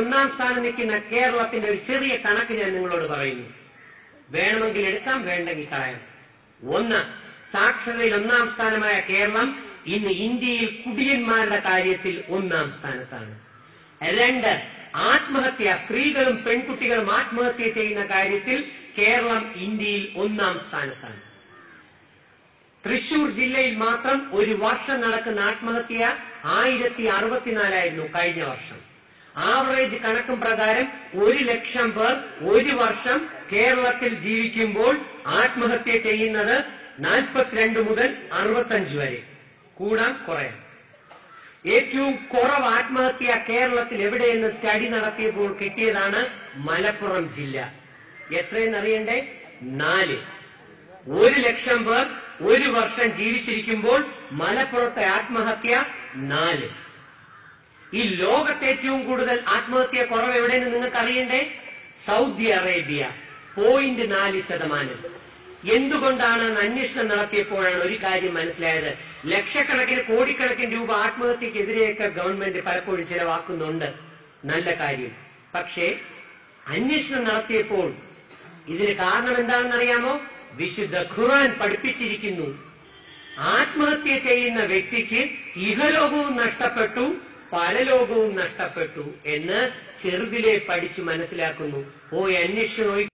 ഒന്നാം സ്ഥാനം നിൽക്കുന്ന കേരളത്തിന്റെ ഒരു ചെറിയ കണക്ക് ഞാൻ നിങ്ങളോട് പറയുന്നു. വേണമെങ്കിൽ എടുക്കാം, വേണ്ടെങ്കിൽ കളയാം. ഒന്ന്, സാക്ഷരതയിൽ ഒന്നാം സ്ഥാനമായ കേരളം ഇന്ന് ഇന്ത്യയിൽ കുടിയന്മാരുടെ കാര്യത്തിൽ ഒന്നാം സ്ഥാനത്താണ്. രണ്ട്, ആത്മഹത്യ, സ്ത്രീകളും പെൺകുട്ടികളും ആത്മഹത്യ ചെയ്യുന്ന കാര്യത്തിൽ കേരളം ഇന്ത്യയിൽ ഒന്നാം സ്ഥാനത്താണ്. തൃശൂർ ജില്ലയിൽ മാത്രം ഒരു വർഷം നടക്കുന്ന ആത്മഹത്യ 1064 കഴിഞ്ഞ വർഷം. ആവറേജ് കണക്കും പ്രകാരം 1,00,000 പേർ ഒരു വർഷം കേരളത്തിൽ ജീവിക്കുമ്പോൾ ആത്മഹത്യ ചെയ്യുന്നത് 42 മുതൽ 65 വരെ. കൂടാൻ കുറയാം. ഏറ്റവും കുറവ് ആത്മഹത്യ കേരളത്തിൽ എവിടെയെന്ന് സ്റ്റഡി നടത്തിയപ്പോൾ കിട്ടിയതാണ് മലപ്പുറം ജില്ല. എത്രയെന്നറിയണ്ടേ? 4. 1,00,000 പേർ ഒരു വർഷം ജീവിച്ചിരിക്കുമ്പോൾ മലപ്പുറത്തെ ആത്മഹത്യ 4. ഈ ലോകത്തെ ഏറ്റവും കൂടുതൽ ആത്മഹത്യ കുറവ് എവിടെയെന്ന് നിങ്ങൾക്ക് അറിയണ്ടേ? Saudi Arabia 0.4%. എന്തുകൊണ്ടാണ് അന്വേഷണം നടത്തിയപ്പോഴാണ് ഒരു കാര്യം മനസ്സിലായത്. ലക്ഷക്കണക്കിന് കോടിക്കണക്കിന് രൂപ ആത്മഹത്യക്കെതിരെയൊക്കെ ഗവൺമെന്റ് പലപ്പോഴും ചിലവാക്കുന്നുണ്ട്, നല്ല കാര്യം. പക്ഷേ അന്വേഷണം നടത്തിയപ്പോൾ ഇതിന് കാരണം എന്താണെന്നറിയാമോ? വിശുദ്ധ ഖുർആൻ പഠിപ്പിച്ചിരിക്കുന്നു, ആത്മഹത്യ ചെയ്യുന്ന വ്യക്തിക്ക് ഇഹലോകവും നഷ്ടപ്പെട്ടു, പരലോകവും നഷ്ടപ്പെട്ടു എന്ന് ചെറുതിലെ പഠിച്ചു മനസ്സിലാക്കുന്നു. പോയി അന്വേഷണം